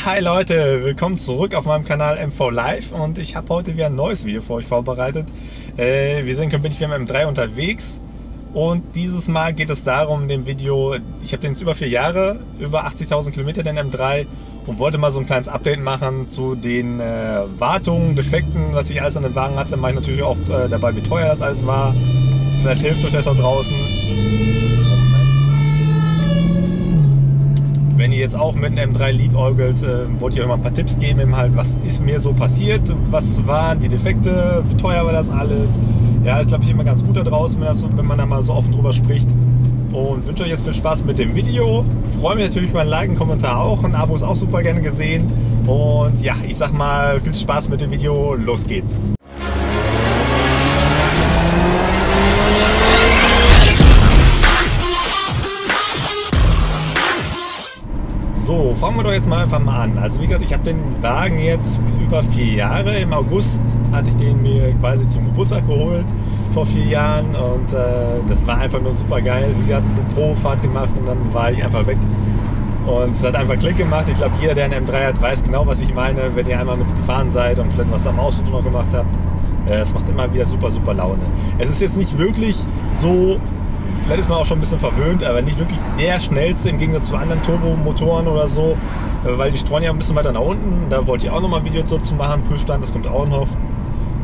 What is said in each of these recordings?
Hi Leute, willkommen zurück auf meinem Kanal MV Live und ich habe heute wieder ein neues Video für euch vorbereitet. Wir sind mit dem M3 unterwegs und dieses Mal geht es darum in dem Video, ich habe den jetzt über 4 Jahre, über 80.000 Kilometer den M3 und wollte mal so ein kleines Update machen zu den Wartungen, Defekten, was ich alles an dem Wagen hatte. Mache ich natürlich auch dabei, wie teuer das alles war. Vielleicht hilft euch das da draußen. Wenn ihr jetzt auch mit einem M3 liebäugelt, wollte ich euch mal ein paar Tipps geben, eben halt, was ist mir so passiert, was waren die Defekte, wie teuer war das alles. Ja, ist glaube ich immer ganz gut da draußen, wenn man da mal so offen drüber spricht. Und wünsche euch jetzt viel Spaß mit dem Video. Freue mich natürlich über ein Like, einen Kommentar auch, ein Abo ist auch super gerne gesehen. Und ja, ich sag mal, viel Spaß mit dem Video, los geht's. So, fangen wir doch jetzt mal einfach mal an. Also wie gesagt, ich habe den Wagen jetzt über 4 Jahre. Im August hatte ich den mir quasi zum Geburtstag geholt, vor 4 Jahren. Und das war einfach nur super geil. Wie gesagt, eine Probefahrt gemacht und dann war ich einfach weg. Und es hat einfach Klick gemacht. Ich glaube, jeder, der einen M3 hat, weiß genau, was ich meine, wenn ihr einmal mitgefahren seid und vielleicht was am Ausflug noch gemacht habt. Es macht immer wieder super, super Laune. Es ist jetzt nicht wirklich so... Vielleicht ist man auch schon ein bisschen verwöhnt, aber nicht wirklich der schnellste im Gegensatz zu anderen Turbomotoren oder so, weil die streuen ja ein bisschen weiter nach unten. Da wollte ich auch noch mal ein Video dazu machen, Prüfstand, das kommt auch noch.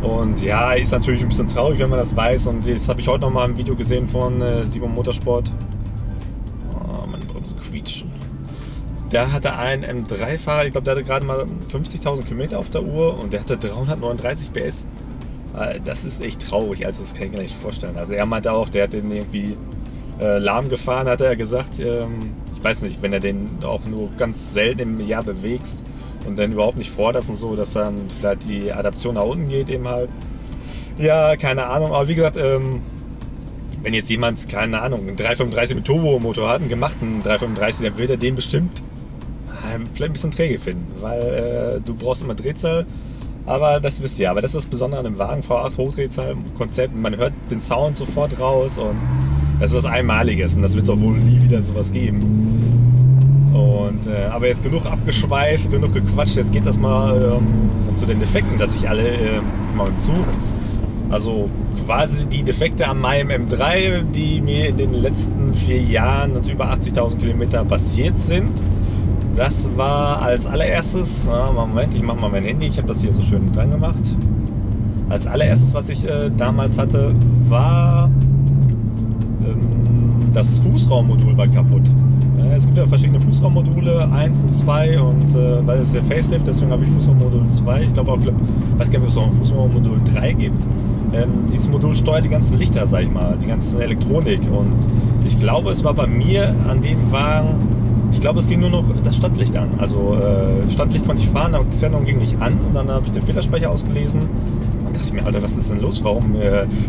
Und ja, ist natürlich ein bisschen traurig, wenn man das weiß. Und jetzt habe ich heute noch mal ein Video gesehen von Simon Motorsport. Oh, meine Bremse quietschen. Der hatte einen M3-Fahrer, ich glaube, der hatte gerade mal 50.000 Kilometer auf der Uhr und der hatte 339 PS. Das ist echt traurig, also das kann ich mir nicht vorstellen. Also er meinte auch, der hat den irgendwie lahm gefahren, hat er gesagt. Ich weiß nicht, wenn er den auch nur ganz selten im Jahr bewegst und dann überhaupt nicht forderst und so, dass dann vielleicht die Adaption nach unten geht eben halt. Ja, keine Ahnung, aber wie gesagt, wenn jetzt jemand, keine Ahnung, einen 335 mit Turbomotor hat, einen gemachten 335, dann wird er den bestimmt vielleicht ein bisschen träge finden, weil du brauchst immer Drehzahl. Aber das wisst ihr, aber das ist das Besondere an dem Wagen, V8 Hochdrehzahl-Konzept. Man hört den Sound sofort raus und das ist was Einmaliges und das wird es auch wohl nie wieder sowas geben. Und, aber jetzt genug abgeschweift, genug gequatscht, jetzt geht es erstmal zu den Defekten, dass ich alle mal zu. Also quasi die Defekte an meinem M3, die mir in den letzten 4 Jahren und über 80.000 Kilometer passiert sind. Das war als allererstes, Moment, ich mache mal mein Handy, ich habe das hier so schön dran gemacht. Als allererstes, was ich damals hatte, war das Fußraummodul war kaputt. Es gibt ja verschiedene Fußraummodule, 1 und 2 und weil es ist der Facelift, deswegen habe ich Fußraummodul 2. Ich glaube auch, weiß gar nicht, ob es auch ein Fußraummodul 3 gibt. Dieses Modul steuert die ganzen Lichter, sag ich mal, die ganze Elektronik und ich glaube, es war bei mir an dem Wagen. Ich glaube, es ging nur noch das Standlicht an. Also Standlicht konnte ich fahren, aber die Sendung ging nicht an. Und dann habe ich den Fehlerspeicher ausgelesen. Und dachte ich mir, Alter, was ist denn los? Warum?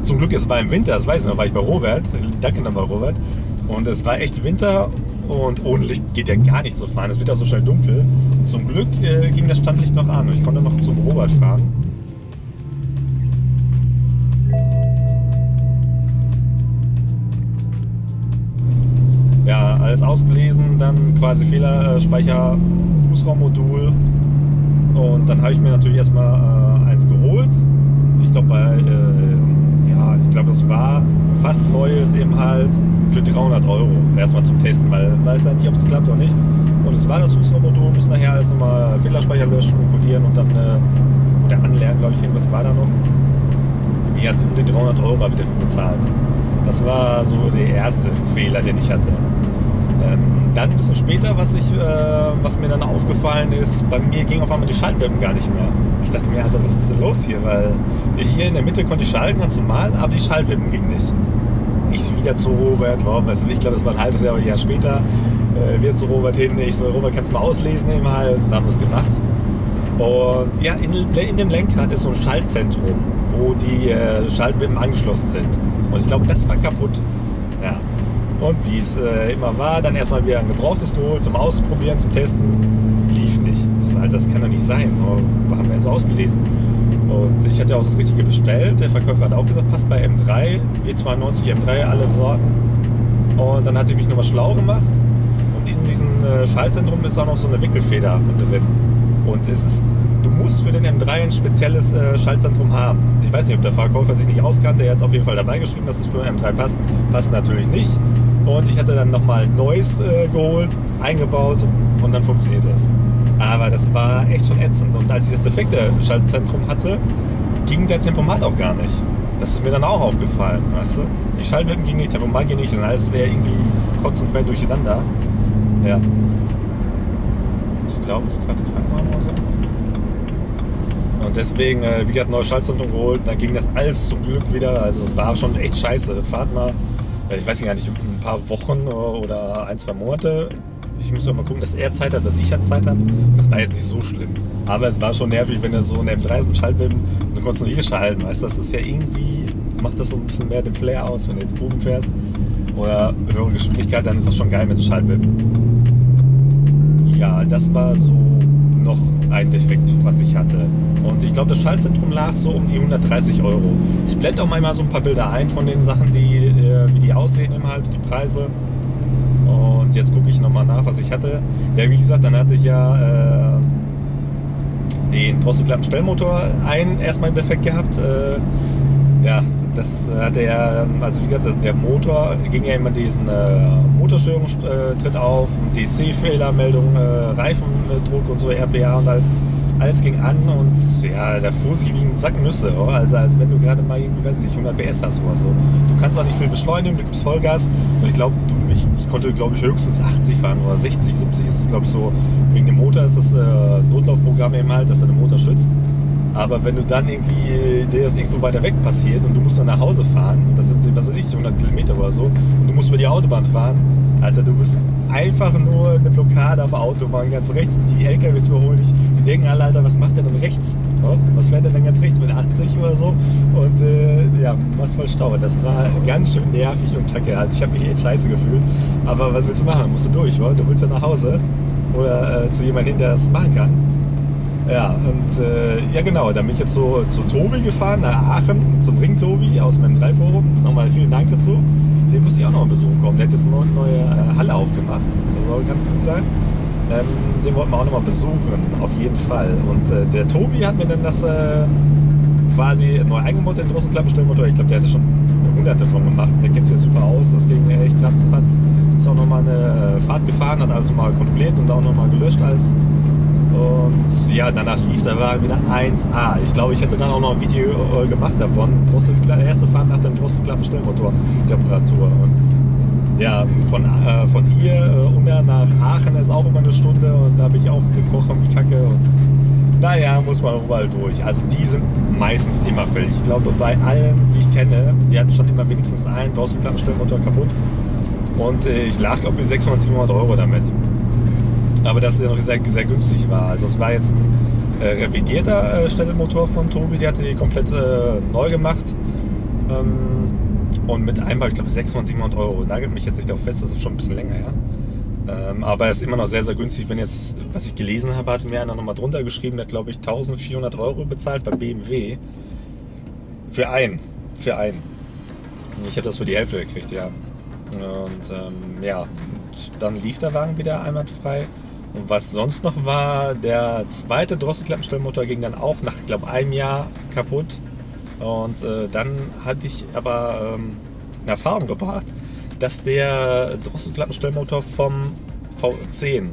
Zum Glück, es war im Winter, das weiß ich noch, war ich bei Robert. Danke nochmal, Robert. Und es war echt Winter und ohne Licht geht ja gar nicht zu fahren. Es wird auch so schnell dunkel. Und zum Glück ging das Standlicht noch an und ich konnte noch zum Robert fahren. Ja, alles ausgelesen, dann quasi Fehlerspeicher, Fußraummodul und dann habe ich mir natürlich erstmal eins geholt. Ich glaube ja, ich glaube es war fast neues eben halt für 300 € erstmal zum Testen, weil ich weiß ja nicht, ob es klappt oder nicht. Und es war das Fußraummodul, muss nachher alles nochmal Fehlerspeicher löschen und codieren und dann oder anlernen, glaube ich, irgendwas war da noch. Wie hat um die 300 € habe ich dafür bezahlt. Das war so der erste Fehler, den ich hatte. Dann ein bisschen später, was mir dann aufgefallen ist, bei mir ging auf einmal die Schaltwippen gar nicht mehr. Ich dachte mir, Alter, was ist denn los hier? Weil hier in der Mitte konnte ich schalten, ganz normal, aber die Schaltwippen gingen nicht. Ich wieder zu Robert, ich glaube, das war ein halbes Jahr später, wieder zu Robert hin. Ich so, Robert, kannst du mal auslesen eben halt? Und dann haben wir es gemacht. Und ja, in dem Lenkrad ist so ein Schaltzentrum, wo die Schaltwippen angeschlossen sind. Und ich glaube, das war kaputt. Ja. Und wie es immer war, dann erstmal wieder ein Gebrauchtes geholt zum Ausprobieren, zum Testen. Lief nicht. Ich so, Alter, das kann doch nicht sein. Oh, haben wir ja so ausgelesen. Und ich hatte auch das Richtige bestellt. Der Verkäufer hat auch gesagt, passt bei M3, E92 M3, alle Sorten. Und dann hatte ich mich nochmal schlau gemacht. und in diesem Schaltzentrum ist auch noch so eine Wickelfeder drin. Und du musst für den M3 ein spezielles Schaltzentrum haben. Ich weiß nicht, ob der Verkäufer sich nicht auskannte. Er hat es auf jeden Fall dabei geschrieben, dass es für den M3 passt. Passt natürlich nicht. Und ich hatte dann nochmal ein neues geholt, eingebaut und dann funktioniert das. Aber das war echt schon ätzend. Und als ich das defekte Schaltzentrum hatte, ging der Tempomat auch gar nicht. Das ist mir dann auch aufgefallen, weißt du? Die Schaltwippen gingen nicht, Tempomat ging nicht und alles wäre irgendwie kreuz und quer durcheinander. Ja. Ich glaube, es ist gerade Krankenwagen oder so. Und deswegen, wie gesagt, neues Schaltzentrum geholt. Dann ging das alles zum Glück wieder. Also es war schon echt scheiße. Fahrt mal, ich weiß gar nicht, ein paar Wochen oder 1-2 Monate. Ich muss auch mal gucken, dass er Zeit hat, dass ich halt Zeit habe. Das war jetzt nicht so schlimm. Aber es war schon nervig, wenn er so in M3 ist mit Schaltwippen und du konntest nur hier schalten. Weißt du, das ist ja irgendwie, macht das so ein bisschen mehr den Flair aus, wenn du jetzt Kurven fährst. Oder höhere Geschwindigkeit, dann ist das schon geil mit den Schaltwippen. Ja, das war so noch ein Defekt, was ich hatte. Und ich glaube, das Schaltzentrum lag so um die 130 €. Ich blende auch mal so ein paar Bilder ein von den Sachen, wie die aussehen im halt, die Preise. Und jetzt gucke ich nochmal nach, was ich hatte. Ja, wie gesagt, dann hatte ich ja den Drosselklappenstellmotor erstmal einen Defekt gehabt. Ja, das hatte ja, also wie gesagt, der Motor ging ja immer diesen Motorstörung tritt auf, DC-Fehlermeldung, Reifendruck und so, RPA und alles ging an und ja, da fuhr sich wie ein Sack Nüsse, oder? Also als wenn du gerade mal irgendwie, weiß nicht, 100 PS hast oder so. Du kannst auch nicht viel beschleunigen, du gibst Vollgas und ich glaube, ich konnte glaube ich höchstens 80 fahren oder 60, 70, das ist glaube ich so, wegen dem Motor ist das Notlaufprogramm eben halt, dass er den Motor schützt. Aber wenn du dann irgendwie, dir das irgendwo weiter weg passiert und du musst dann nach Hause fahren, das sind, was weiß ich, 100 Kilometer oder so, und du musst über die Autobahn fahren, Alter, du bist einfach nur eine Blockade auf der Autobahn, ganz rechts, die LKWs überholen dich, die denken alle, Alter, was macht der denn rechts? Ja? Was fährt der denn ganz rechts mit 80 oder so? Und ja, was voll Stau. Das war ganz schön nervig und kacke. Also ich habe mich echt scheiße gefühlt. Aber was willst du machen? Musst du durch, oder? Du willst ja nach Hause oder zu jemandem hin, der das machen kann. Ja, und ja genau, dann bin ich jetzt so zu Tobi gefahren, nach Aachen, zum Ring Tobi aus meinem M3-Forum. Nochmal vielen Dank dazu. Den musste ich auch noch mal besuchen kommen. Der hat jetzt eine neue Halle aufgemacht. Das soll ganz gut sein. Den wollten wir auch noch mal besuchen, auf jeden Fall. Und der Tobi hat mir dann das quasi neu eingebaut, den Drosselklappenstellmotor. Ich glaube, der hatte schon hunderte von gemacht. Der kennt sich ja super aus. Das ging echt ratzfatz. Ist auch noch mal eine Fahrt gefahren, hat alles noch mal kontrolliert und auch noch mal gelöscht alles. Und ja, danach lief der Wagen wieder 1A. Ich glaube, ich hätte dann auch noch ein Video gemacht davon. Erste Fahrt nach dem Drosselklappenstellmotor-Reparatur. Und ja, von hier unter nach Aachen ist auch immer eine Stunde und da habe ich auch gekrochen wie Kacke. Und naja, muss man überall durch. Also die sind meistens immer fällig. Ich glaube, bei allen, die ich kenne, die hatten schon immer wenigstens einen Drosselklappenstellmotor kaputt. Und ich lag, glaube ich, 600, 700 € damit. Aber das ja noch sehr, sehr günstig war. Also es war jetzt ein revidierter Stellmotor von Tobi, der hatte die komplett neu gemacht. Und mit einmal, ich glaube, 600, 700 €. Nagelt mich jetzt nicht darauf fest, das ist schon ein bisschen länger, ja. Aber er ist immer noch sehr, sehr günstig. Wenn jetzt, was ich gelesen habe, hat mir einer nochmal drunter geschrieben, der hat, glaube ich, 1400 € bezahlt bei BMW. Für einen. Ich hätte das für die Hälfte gekriegt, ja. Und ja, dann lief der Wagen wieder einwandfrei. Und was sonst noch war, der zweite Drosselklappenstellmotor ging dann auch nach, glaube ich, einem Jahr kaputt. Und dann hatte ich aber in Erfahrung gebracht, dass der Drosselklappenstellmotor vom V10,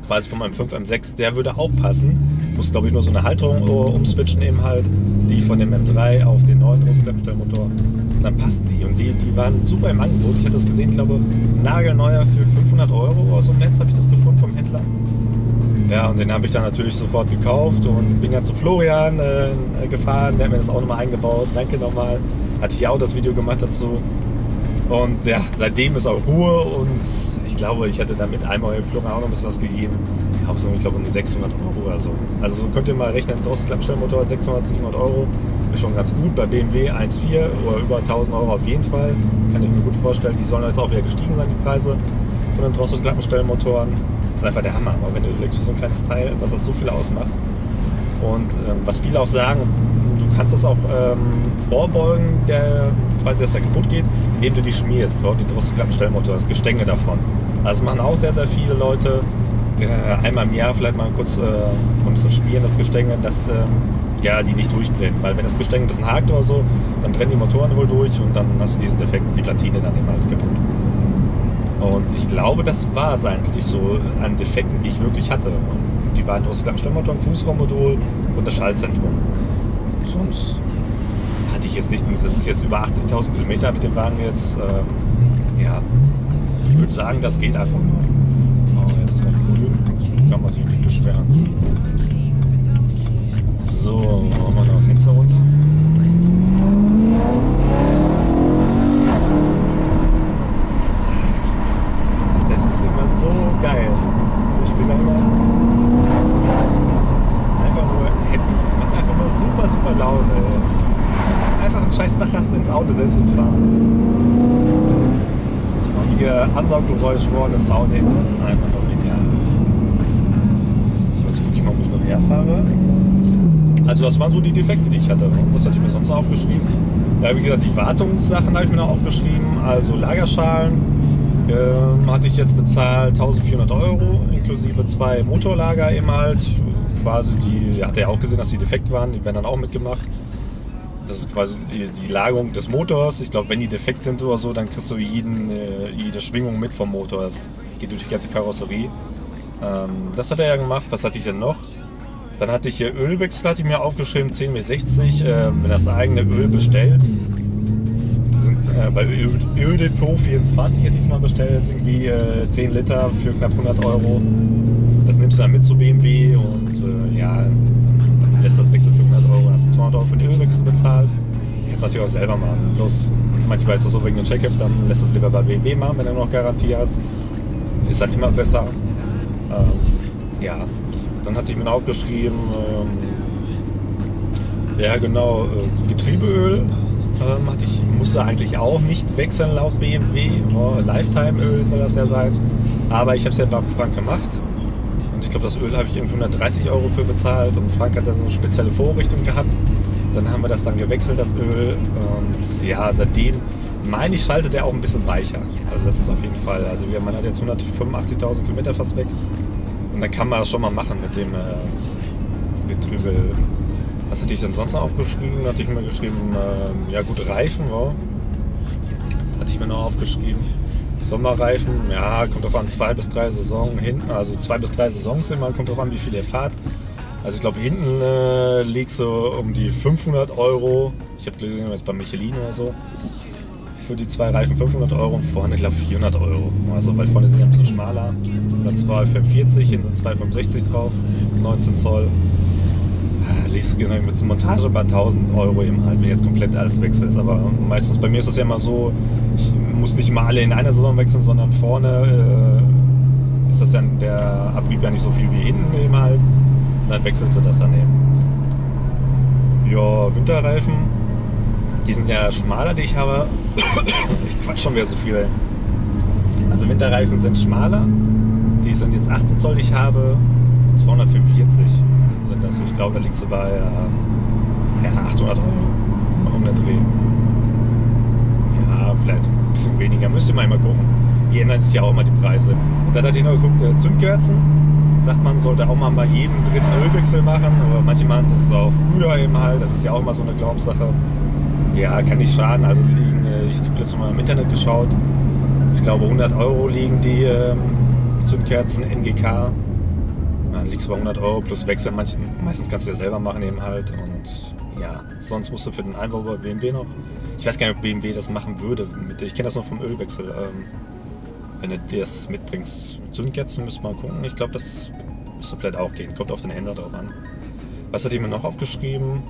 quasi von meinem 5 M6, der würde auch passen. Muss, glaube ich, nur so eine Halterung umswitchen eben halt, die von dem M3 auf den neuen Drosselklappenstellmotor. Und dann passen die. Und die waren super im Angebot. Ich hatte das gesehen, glaube nagelneuer für 500 € aus dem Netz habe ich das gefunden vom Händler. Ja, und den habe ich dann natürlich sofort gekauft und bin ja zu Florian gefahren. Der hat mir das auch nochmal eingebaut. Danke nochmal. Hatte ich auch das Video gemacht dazu. Und ja, seitdem ist auch Ruhe und ich glaube, ich hätte dann mit einmal im Florian auch noch ein bisschen was gegeben. Ich glaube um die 600 € oder so. Also so könnt ihr mal rechnen, Drosselklappenstellmotor 600, 700 € ist schon ganz gut. Bei BMW 1.4 oder über 1000 € auf jeden Fall. Kann ich mir gut vorstellen. Die sollen jetzt auch wieder gestiegen sein, die Preise von den Drosselklappenstellmotoren. Das ist einfach der Hammer. Aber wenn du legst so ein kleines Teil, was das so viel ausmacht. Und was viele auch sagen, du kannst das auch vorbeugen, dass der kaputt geht, indem du die schmierst, die Drosselklappenstellmotor, das Gestänge davon. Also machen auch sehr, sehr viele Leute. Einmal im Jahr vielleicht mal kurz um zu schmieren, das Gestänge, dass ja, die nicht durchbrennen. Weil wenn das Gestänge ein bisschen hakt oder so, dann brennen die Motoren wohl durch und dann hast du diesen Defekt, die Platine dann immer halt kaputt. Und ich glaube, das war es eigentlich so an Defekten, die ich wirklich hatte. Und die waren das Langstellmotor, Fußraummodul und das Schaltzentrum. Sonst hatte ich jetzt nicht, das ist jetzt über 80.000 Kilometer mit dem Wagen jetzt. Ja, ich würde sagen, das geht einfach mal. Oh, jetzt ist noch grün, kann man sich nicht beschweren. So, machen wir noch Fenster runter. Das ist immer so geil. Ich bin immer einfach nur happy. Macht einfach nur super, super Laune. Einfach ein scheiß Dachraster ins Auto setzen und fahren. Und hier Ansauggeräusch vorne, Sound hinten. Einfach nur genial. Jetzt gucke ich mal, wo ich noch herfahre. Also das waren so die Defekte, die ich hatte. Was hatte ich mir sonst noch aufgeschrieben? Ja, wie gesagt, die Wartungssachen habe ich mir noch aufgeschrieben. Also Lagerschalen hatte ich jetzt bezahlt 1.400 Euro, inklusive 2 Motorlager eben halt. Quasi die, hat er ja auch gesehen, dass die defekt waren, die werden dann auch mitgemacht. Das ist quasi die Lagerung des Motors. Ich glaube, wenn die defekt sind oder so, dann kriegst du jede Schwingung mit vom Motor. Das geht durch die ganze Karosserie. Das hat er ja gemacht. Was hatte ich denn noch? Dann hatte ich hier Ölwechsel, hatte ich mir aufgeschrieben, 10×60. Wenn das eigene Öl bestellst, sind bei Öldepot 24 hätte ich es mal bestellt, irgendwie 10 Liter für knapp 100 Euro. Das nimmst du dann mit zu BMW und ja, dann lässt das Wechsel für 100 Euro, hast du 200 Euro für den Ölwechsel bezahlt. Kannst natürlich auch selber machen. Bloß manchmal ist das so wegen dem Checkheft, dann lässt das lieber bei BMW machen, wenn du noch Garantie hast. Ist dann immer besser. Ja. Dann hatte ich mir aufgeschrieben, ja genau, Getriebeöl musste eigentlich auch nicht wechseln laut BMW. Lifetime-Öl soll das ja sein. Aber ich habe es ja bei Frank gemacht. Und ich glaube, das Öl habe ich irgendwie 130 Euro für bezahlt. Und Frank hat dann so eine spezielle Vorrichtung gehabt. Dann haben wir das dann gewechselt, das Öl. Und ja, seitdem, meine ich, schaltet der auch ein bisschen weicher. Also das ist auf jeden Fall, also man hat jetzt 185.000 Kilometer fast weg. Und dann kann man das schon mal machen mit dem Getriebe. Was hatte ich denn sonst noch aufgeschrieben? Hatte ich mir geschrieben, ja gut, Reifen, wow. Hatte ich mir noch aufgeschrieben. Sommerreifen, ja, kommt drauf an, 2 bis 3 Saisons hinten, also 2 bis 3 Saisons immer, kommt drauf an, wie viel ihr fahrt. Also ich glaube, hinten liegt so um die 500 Euro. Ich habe gelesen, jetzt bei Michelin oder so. Für die 2 Reifen 500 Euro und vorne, glaube ich, 400 Euro. Also, weil vorne sind ja ein bisschen schmaler. Da 2,45, hinten 2,65 drauf, 19 Zoll. Liest genau mit Montage bei 1000 Euro eben halt, wenn jetzt komplett alles wechselst. Aber meistens bei mir ist das ja immer so, ich muss nicht mal alle in einer Saison wechseln, sondern vorne ist das dann der Abrieb ja nicht so viel wie hinten eben halt. Und dann wechselst du das dann eben. Ja, Winterreifen. Die sind ja schmaler, die ich habe. Ich quatsch schon wieder so viel. Also Winterreifen sind schmaler. Die sind jetzt 18 Zoll, die ich habe. 245 sind das. Ich glaube, da liegst du bei ja, 800 Euro um den Dreh. Ja, vielleicht ein bisschen weniger. Müsst ihr mal gucken. Die ändern sich ja auch immer die Preise. Und dann hatte ich noch geguckt, Zündkerzen. Sagt man, sollte auch mal bei jedem dritten Ölwechsel machen. Aber manche machen es auch früher eben halt. Das ist ja auch immer so eine Glaubenssache. Ja, kann nicht schaden. Also liegen, ich habe jetzt mal im Internet geschaut. Ich glaube 100 Euro liegen die Zündkerzen NGK. Dann liegst du bei 100 Euro plus Wechsel. Meistens kannst du ja selber machen eben halt. Und ja, sonst musst du für den Einbau bei BMW noch. Ich weiß gar nicht, ob BMW das machen würde. Ich kenne das noch vom Ölwechsel. Wenn du das mitbringst. Zündkerzen müsste man gucken. Ich glaube, das müsste vielleicht auch gehen. Kommt auf den Händler drauf an. Was hatte ich mir noch aufgeschrieben?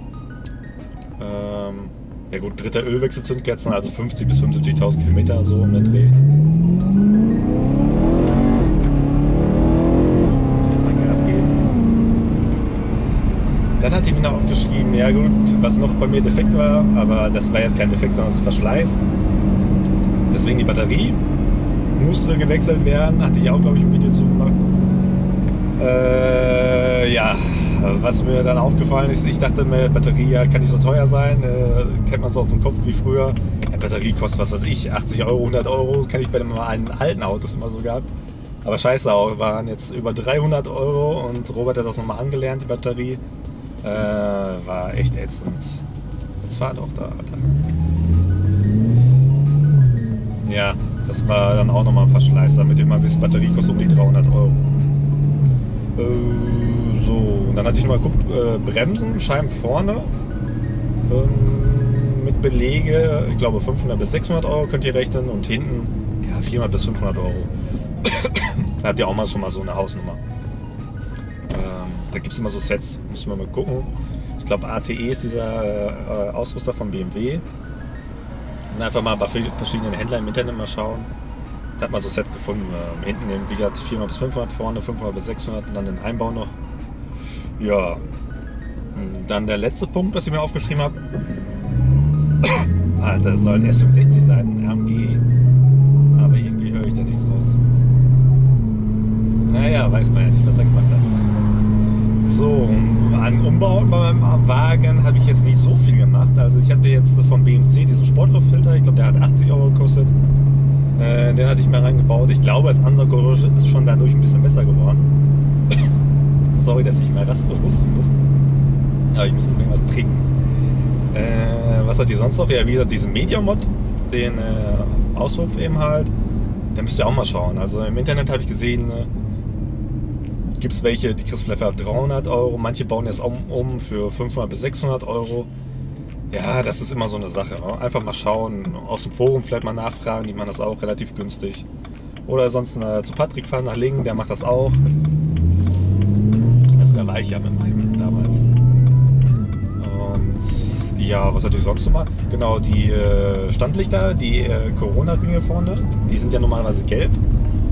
Ja gut, dritter Ölwechsel Zündkerzen, also 50.000 bis 75.000 Kilometer so um den Dreh. Gas geben. Dann hatte ich mir noch aufgeschrieben, ja gut, was noch bei mir defekt war, aber das war jetzt kein Defekt, sondern das ist Verschleiß. Deswegen die Batterie musste gewechselt werden, hatte ich auch, glaube ich, ein Video zu gemacht. Ja, was mir dann aufgefallen ist, ich dachte mir, Batterie kann nicht so teuer sein. Kennt man so auf dem Kopf wie früher. Ja, Batterie kostet, was weiß ich, 80 Euro, 100 Euro. Das kenne ich bei den alten Autos immer so gehabt. Aber scheiße auch, waren jetzt über 300 Euro und Robert hat das nochmal angelernt, die Batterie. War echt ätzend. Jetzt war doch da, Alter. Ja, das war dann auch nochmal ein Verschleiß, damit immer ein bisschen Batterie kostet um die 300 Euro. So, und dann hatte ich nochmal geguckt, Bremsen, Scheiben vorne, mit Belege, ich glaube 500 bis 600 Euro könnt ihr rechnen und hinten ja, 400 bis 500 Euro. Da habt ihr auch mal schon mal so eine Hausnummer. Da gibt es immer so Sets, müssen wir mal gucken. Ich glaube ATE ist dieser Ausrüster von BMW. Und einfach mal bei verschiedenen Händlern im Internet mal schauen. Da hat man so Sets gefunden. Hinten wie gesagt 400 bis 500, vorne 500 bis 600 und dann den Einbau noch. Ja. Dann der letzte Punkt, was ich mir aufgeschrieben habe. Alter, es soll ein S65 sein, ein AMG. Aber irgendwie höre ich da nichts raus. Naja, weiß man ja nicht, was er gemacht hat. So, an Umbauten bei meinem Wagen habe ich jetzt nicht so viel gemacht. Also ich hatte jetzt vom BMC diesen Sportluftfilter, ich glaube der hat 80 Euro gekostet. Den hatte ich mir reingebaut. Ich glaube, das Ansauggeräusch ist schon dadurch ein bisschen besser geworden. Sorry, dass ich mal husten muss. Aber ich muss unbedingt was trinken. Was hat die sonst noch? Ja, wie gesagt, diesen Media-Mod, den Auspuff eben halt. Da müsst ihr auch mal schauen. Also im Internet habe ich gesehen, gibt es welche, die kriegst du vielleicht für 300 Euro. Manche bauen jetzt um für 500 bis 600 Euro. Ja, das ist immer so eine Sache. Einfach mal schauen, aus dem Forum vielleicht mal nachfragen, die machen das auch relativ günstig. Oder sonst zu Patrick fahren nach Lingen, der macht das auch. Also da war ich ja mit meinem damals. Und ja, was hat die sonst gemacht? Genau, die Standlichter, die Corona-Ringe vorne, die sind ja normalerweise gelb.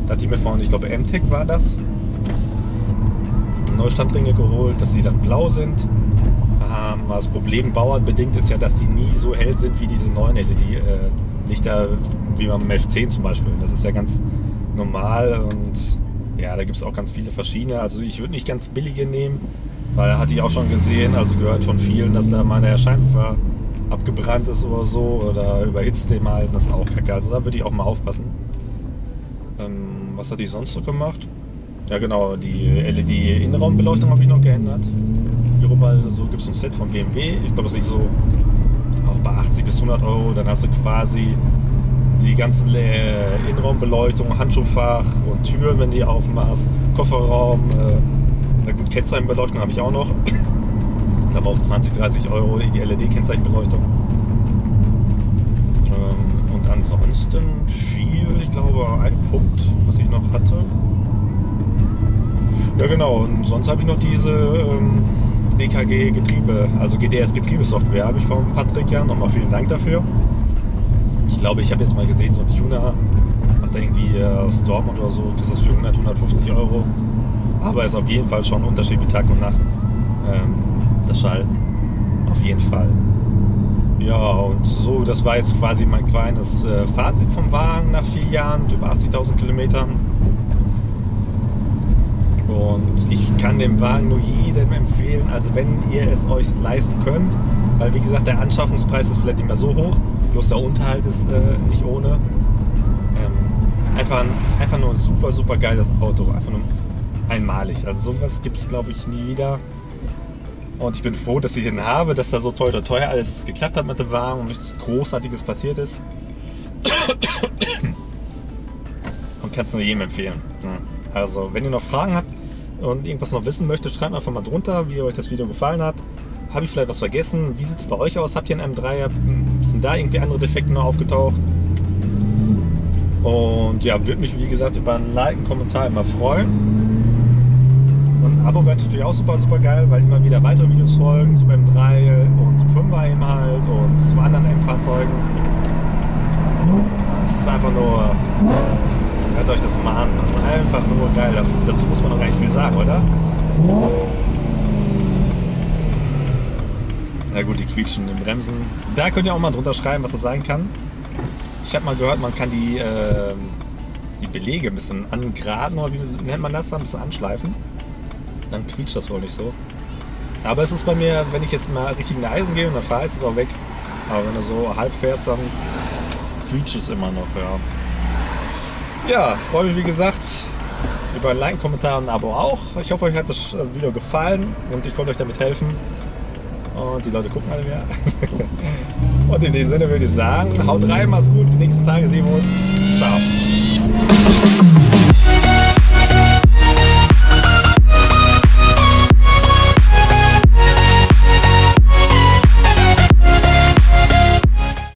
Da hatte ich mir vorne, ich glaube MTech war das, neue Standringe geholt, dass die dann blau sind. Das Problem bauernbedingt ist ja, dass die nie so hell sind wie diese neuen LED-Lichter, wie beim F10 zum Beispiel. Das ist ja ganz normal und ja, da gibt es auch ganz viele verschiedene. Also ich würde nicht ganz billige nehmen, weil hatte ich auch schon gesehen, also gehört von vielen, dass da mal der Scheinwerfer abgebrannt ist oder so oder überhitzt den mal. Das ist auch kacke. Also da würde ich auch mal aufpassen. Was hatte ich sonst so gemacht? Ja genau, die LED-Innenraumbeleuchtung habe ich noch geändert. Überall so gibt es ein Set von BMW. Ich glaube, das liegt so auch bei 80 bis 100 Euro. Dann hast du quasi die ganzen Innenraumbeleuchtung, Handschuhfach und Türen, wenn die aufmachst, Kofferraum. Na gut, Kennzeichenbeleuchtung habe ich auch noch. Ich glaube auch 20, 30 Euro die LED-Kennzeichenbeleuchtung. Und ansonsten viel, ich glaube, ein Punkt, was ich noch hatte. Ja genau, und sonst habe ich noch diese DKG-Getriebe, also GDS-Getriebesoftware habe ich von Patrick ja. Nochmal vielen Dank dafür. Ich glaube, ich habe jetzt mal gesehen, so ein Tuner macht er irgendwie aus Dortmund oder so, das ist für 100, 150 Euro. Aber ist auf jeden Fall schon ein Unterschied wie Tag und Nacht. Das Schalten, auf jeden Fall. Ja, und so, das war jetzt quasi mein kleines Fazit vom Wagen nach 4 Jahren, mit über 80.000 Kilometern. Und ich kann dem Wagen nur jedem empfehlen, also wenn ihr es euch leisten könnt, weil wie gesagt, der Anschaffungspreis ist vielleicht nicht mehr so hoch, bloß der Unterhalt ist nicht ohne. Einfach nur ein super, super geiles Auto, einfach nur einmalig. Also sowas gibt es, glaube ich, nie wieder. Und ich bin froh, dass ich den habe, dass da so teuer alles geklappt hat mit dem Wagen und nichts Großartiges passiert ist. Und kann es nur jedem empfehlen. Also, wenn ihr noch Fragen habt und irgendwas noch wissen möchtet, schreibt einfach mal drunter, wie euch das Video gefallen hat. Habe ich vielleicht was vergessen? Wie sieht es bei euch aus? Habt ihr einen M3? Sind da irgendwie andere Defekte noch aufgetaucht? Und ja, würde mich wie gesagt über einen Like, einen Kommentar immer freuen. Und ein Abo wäre natürlich auch super, super geil, weil immer wieder weitere Videos folgen zum M3 und zum 5er eben halt und zu anderen M-Fahrzeugen. Es ist einfach nur... Hört euch das mal an, das ist einfach nur geil. Dazu muss man noch gar nicht viel sagen, oder? Na gut, die quietschen in den Bremsen. Da könnt ihr auch mal drunter schreiben, was das sein kann. Ich habe mal gehört, man kann die Belege ein bisschen angraden, oder wie nennt man das dann, ein bisschen anschleifen. Dann quietscht das wohl nicht so. Aber es ist bei mir, wenn ich jetzt mal richtig in Eisen gehe und dann fahre, ist es auch weg. Aber wenn du so halb fährst, dann quietscht es immer noch, ja. Ja, freue mich wie gesagt über ein Like, Kommentar und ein Abo auch. Ich hoffe, euch hat das Video gefallen und ich konnte euch damit helfen. Und die Leute gucken alle mehr. Und in dem Sinne würde ich sagen, haut rein, macht's gut, die nächsten Tage sehen wir uns. Ciao.